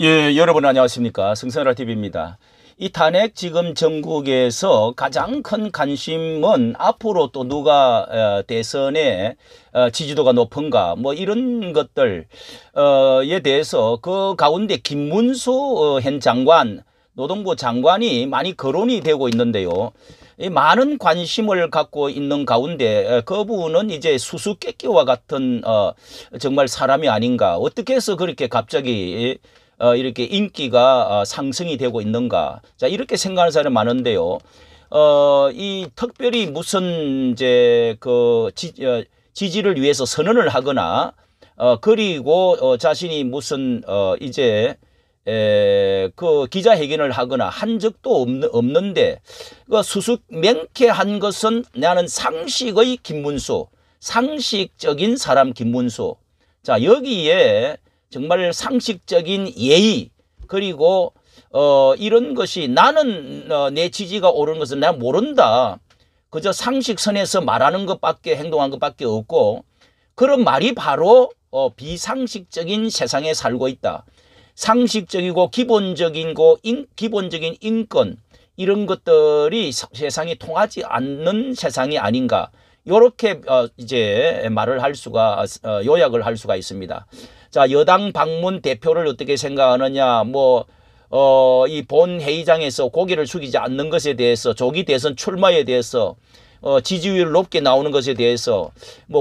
예, 여러분 안녕하십니까. 승선아 TV입니다. 이 탄핵 지금 전국에서 가장 큰 관심은 앞으로 또 누가 대선에 지지도가 높은가 뭐 이런 것들에 대해서 그 가운데 김문수 현 장관, 노동부 장관이 많이 거론이 되고 있는데요. 이 많은 관심을 갖고 있는 가운데 그분은 이제 수수께끼와 같은 정말 사람이 아닌가. 어떻게 해서 그렇게 갑자기 이렇게 인기가 상승이 되고 있는가. 자, 이렇게 생각하는 사람이 많은데요. 이 특별히 무슨 이제 지지를 위해서 선언을 하거나 그리고 자신이 무슨 이제 그 기자회견을 하거나 한 적도 없는데 그 명쾌한 것은 나는 상식의 김문수, 상식적인 사람 김문수. 자, 여기에 정말 상식적인 예의 그리고 이런 것이 나는 내 지지가 오르는 것은 내가 모른다. 그저 상식선에서 말하는 것밖에 행동한 것밖에 없고 그런 말이 바로 비상식적인 세상에 살고 있다. 상식적이고 기본적인 인권 이런 것들이 세상이 통하지 않는 세상이 아닌가. 이렇게 이제 말을 할 수가 요약을 할 수가 있습니다. 자, 여당 방문 대표를 어떻게 생각하느냐, 이 본회의장에서 고개를 숙이지 않는 것에 대해서, 조기 대선 출마에 대해서, 지지율 높게 나오는 것에 대해서,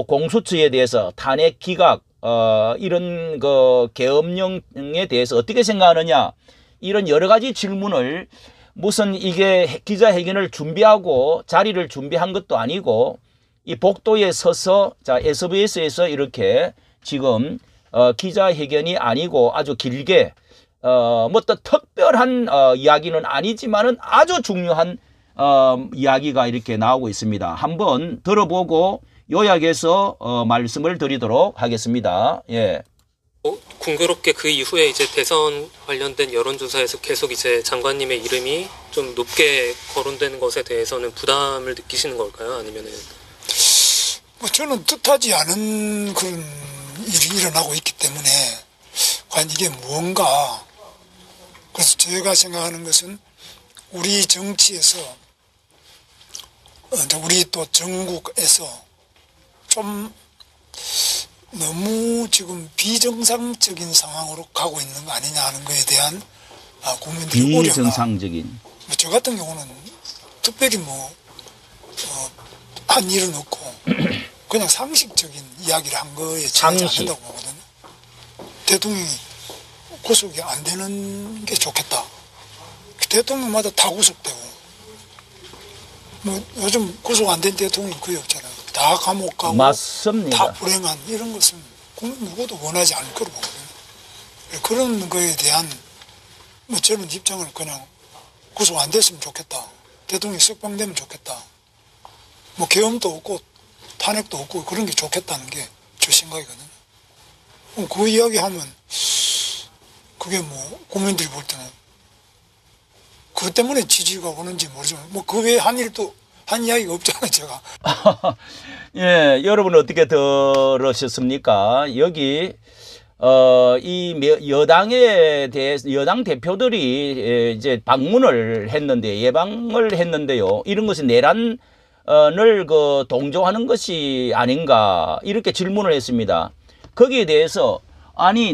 공수처에 대해서, 탄핵 기각, 이런 계엄령에 대해서 어떻게 생각하느냐, 이런 여러 가지 질문을 무슨 이게 기자회견을 준비하고 자리를 준비한 것도 아니고, 이 복도에 서서, 자, SBS에서 이렇게 지금, 기자회견이 아니고 아주 길게 또 특별한 이야기는 아니지만은 아주 중요한 이야기가 이렇게 나오고 있습니다. 한번 들어보고 요약해서 말씀을 드리도록 하겠습니다. 예. 궁그럽게 그 이후에 이제 대선 관련된 여론조사에서 계속 이제 장관님의 이름이 좀 높게 거론되는 것에 대해서는 부담을 느끼시는 걸까요? 아니면은 저는 뜻하지 않은 그런 일이 일어나고 있기 때문에 과연 이게 무언가. 그래서 제가 생각하는 것은 우리 정치에서 우리 또 전국에서 좀 너무 지금 비정상적인 상황으로 가고 있는 거 아니냐 하는 것에 대한 국민들의 우려가. 비정상적인. 저 같은 경우는 특별히 한 일은 없고 그냥 상식적인 이야기를 한 거에 지나지 않는다고 보거든요. 대통령이 구속이 안 되는 게 좋겠다. 대통령마다 다 구속되고 요즘 구속 안 된 대통령이 거의 없잖아요. 다 감옥 가고 맞습니다. 다 불행한 이런 것은 국민 누구도 원하지 않을 거로 보거든요. 그런 거에 대한 저는 입장을 그냥 구속 안 됐으면 좋겠다. 대통령이 석방되면 좋겠다. 계엄도 없고 탄핵도 없고 그런 게 좋겠다는 게 제 생각이거든요. 그 이야기 하면 그게 국민들이 볼 때는 그것 때문에 지지가 오는지 모르지만 그 외에 한 이야기가 없잖아요, 제가. 예, 여러분 어떻게 들으셨습니까? 여기 이 여당에 대해서 여당 대표들이 이제 방문을 했는데 예방을 했는데요. 이런 것이 내란을 동조하는 것이 아닌가 이렇게 질문을 했습니다. 거기에 대해서 아니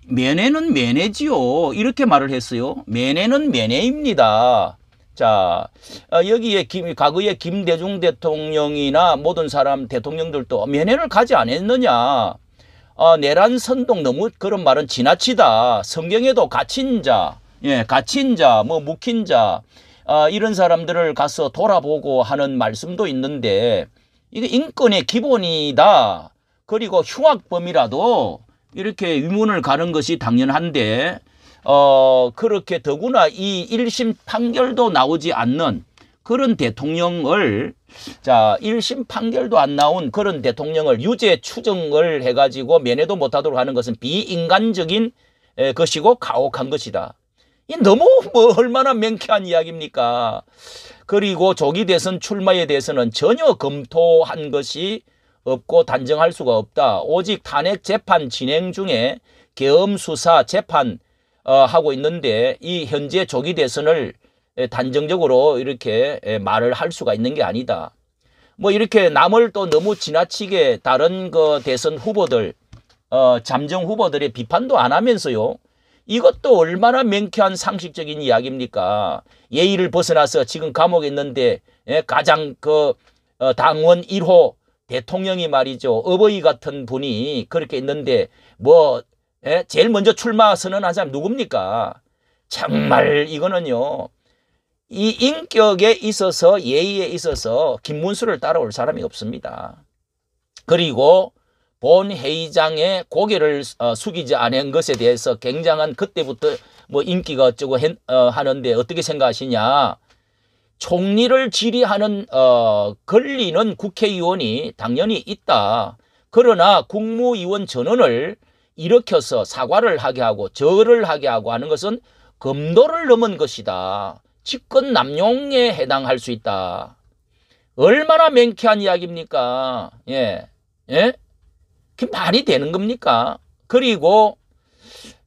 면회는 면회지요 이렇게 말을 했어요. 면회는 면회입니다. 자, 여기에 과거에 김대중 대통령이나 모든 사람 대통령들도 면회를 가지 않았느냐. 내란 선동 너무 그런 말은 지나치다. 성경에도 갇힌 자, 갇힌 자, 묵힌 자 이런 사람들을 가서 돌아보고 하는 말씀도 있는데 이게 인권의 기본이다. 그리고 흉악범이라도 이렇게 위문을 가는 것이 당연한데 그렇게 더구나 이 1심 판결도 나오지 않는 그런 대통령을 1심 판결도 안 나온 그런 대통령을 유죄 추정을 해가지고 면회도 못하도록 하는 것은 비인간적인 것이고 가혹한 것이다. 이 너무 얼마나 명쾌한 이야기입니까? 그리고 조기 대선 출마에 대해서는 전혀 검토한 것이 없고 단정할 수가 없다. 오직 탄핵 재판 진행 중에 계엄 수사 재판 하고 있는데 이 현재 조기 대선을 단정적으로 이렇게 말을 할 수가 있는 게 아니다. 뭐 이렇게 남을 또 너무 지나치게 다른 그 대선 후보들, 잠정 후보들의 비판도 안 하면서요. 이것도 얼마나 명쾌한 상식적인 이야기입니까? 예의를 벗어나서 지금 감옥에 있는데 가장 그 당원 1호 대통령이 말이죠. 어버이 같은 분이 그렇게 있는데 뭐 제일 먼저 출마 선언한 사람 누굽니까? 정말 이거는요. 이 인격에 있어서 예의에 있어서 김문수를 따라올 사람이 없습니다. 그리고 본 회의장에 고개를 숙이지 않은 것에 대해서 굉장한 그때부터 뭐 인기가 어쩌고 하는데 어떻게 생각하시냐. 총리를 질의하는 권리는 국회의원이 당연히 있다. 그러나 국무위원 전원을 일으켜서 사과를 하게 하고 절을 하게 하고 하는 것은 검도를 넘은 것이다. 직권 남용에 해당할 수 있다. 얼마나 명쾌한 이야기입니까? 예. 예? 그게 말이 되는 겁니까? 그리고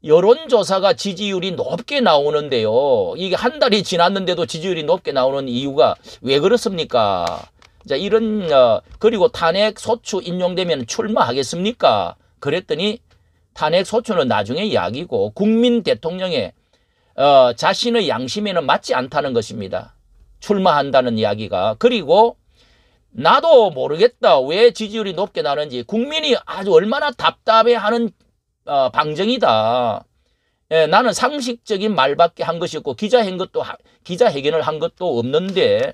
여론조사가 지지율이 높게 나오는데요. 이게 한 달이 지났는데도 지지율이 높게 나오는 이유가 왜 그렇습니까? 자, 이런, 그리고 탄핵 소추 인용되면 출마하겠습니까? 그랬더니 탄핵 소추는 나중에 이야기고 국민 대통령의 자신의 양심에는 맞지 않다는 것입니다. 출마한다는 이야기가. 그리고 나도 모르겠다. 왜 지지율이 높게 나는지. 국민이 아주 얼마나 답답해하는 방정이다. 예, 나는 상식적인 말밖에 한 것이 없고 기자회견을 한 것도 없는데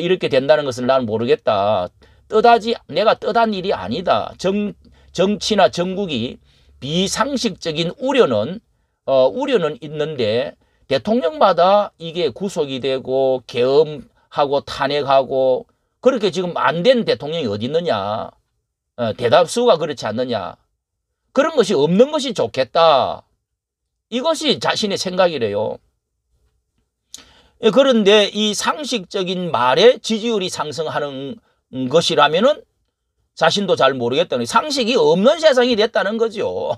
이렇게 된다는 것을 나는 모르겠다. 내가 뜻한 일이 아니다. 정치나 정국이 비상식적인 우려는 있는데 대통령마다 이게 구속이 되고 계엄하고 탄핵하고 그렇게 지금 안 된 대통령이 어디 있느냐. 대다수가 그렇지 않느냐. 그런 것이 없는 것이 좋겠다. 이것이 자신의 생각이래요. 그런데 이 상식적인 말에 지지율이 상승하는 것이라면은 자신도 잘 모르겠다는 상식이 없는 세상이 됐다는 거죠.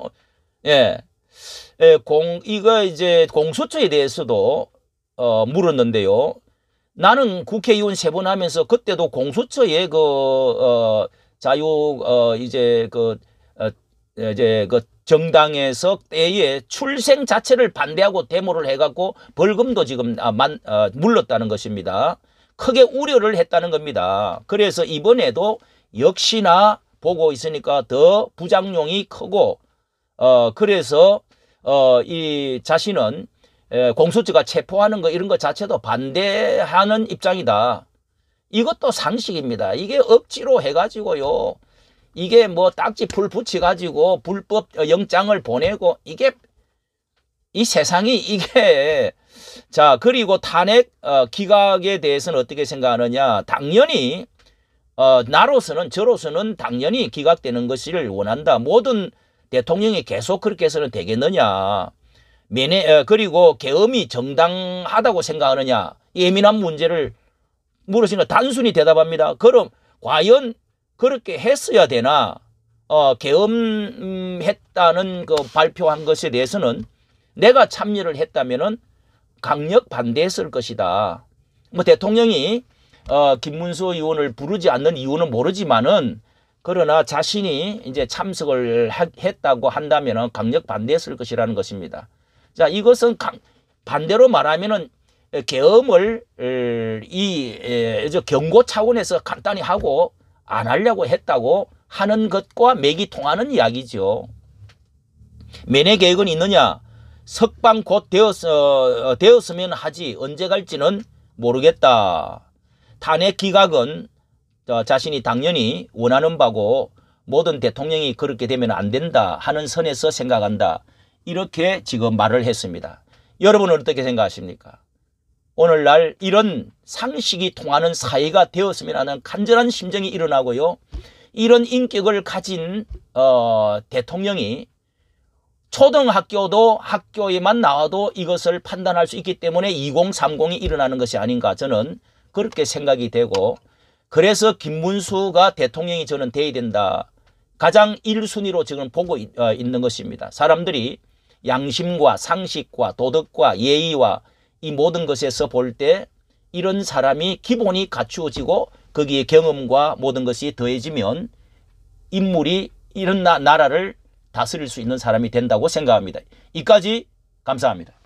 예. 이거 이제 공수처에 대해서도 물었는데요. 나는 국회의원 3번 하면서 그때도 공수처의 정당에서 때에 출생 자체를 반대하고 데모를 해갖고 벌금도 지금 물렀다는 것입니다. 크게 우려를 했다는 겁니다. 그래서 이번에도 역시나 보고 있으니까 더 부작용이 크고 그래서 이 자신은 공수처가 체포하는 거 이런 것 자체도 반대하는 입장이다. 이것도 상식입니다. 이게 억지로 해가지고요. 이게 뭐 딱지 풀 붙여가지고 불법 영장을 보내고 이 세상이 이게 자 그리고 탄핵 기각에 대해서는 어떻게 생각하느냐. 당연히 저로서는 당연히 기각되는 것을 원한다. 모든 대통령이 계속 그렇게 해서는 되겠느냐. 그리고 계엄이 정당하다고 생각하느냐. 예민한 문제를 물으시는 단순히 대답합니다. 그럼 과연 그렇게 했어야 되나? 계엄했다는 그 발표한 것에 대해서는 내가 참여를 했다면은 강력 반대했을 것이다. 뭐 대통령이 김문수 의원을 부르지 않는 이유는 모르지만은 그러나 자신이 이제 참석을 했다고 한다면은 강력 반대했을 것이라는 것입니다. 자, 이것은 반대로 말하면은 계엄을 경고 차원에서 간단히 하고 안 하려고 했다고 하는 것과 맥이 통하는 이야기죠. 면회 계획은 있느냐? 석방 곧 되었으면 하지 언제 갈지는 모르겠다. 탄핵 기각은 자신이 당연히 원하는 바고 모든 대통령이 그렇게 되면 안 된다 하는 선에서 생각한다. 이렇게 지금 말을 했습니다. 여러분은 어떻게 생각하십니까? 오늘날 이런 상식이 통하는 사회가 되었으면 하는 간절한 심정이 일어나고요. 이런 인격을 가진 대통령이 초등학교도 학교에만 나와도 이것을 판단할 수 있기 때문에 2030이 일어나는 것이 아닌가 저는 그렇게 생각이 되고 그래서 김문수가 대통령이 저는 돼야 된다. 가장 1순위로 지금 보고 있는 것입니다. 사람들이 양심과 상식과 도덕과 예의와 이 모든 것에서 볼 때 이런 사람이 기본이 갖추어지고 거기에 경험과 모든 것이 더해지면 인물이 이런 나라를 다스릴 수 있는 사람이 된다고 생각합니다. 이까지 감사합니다.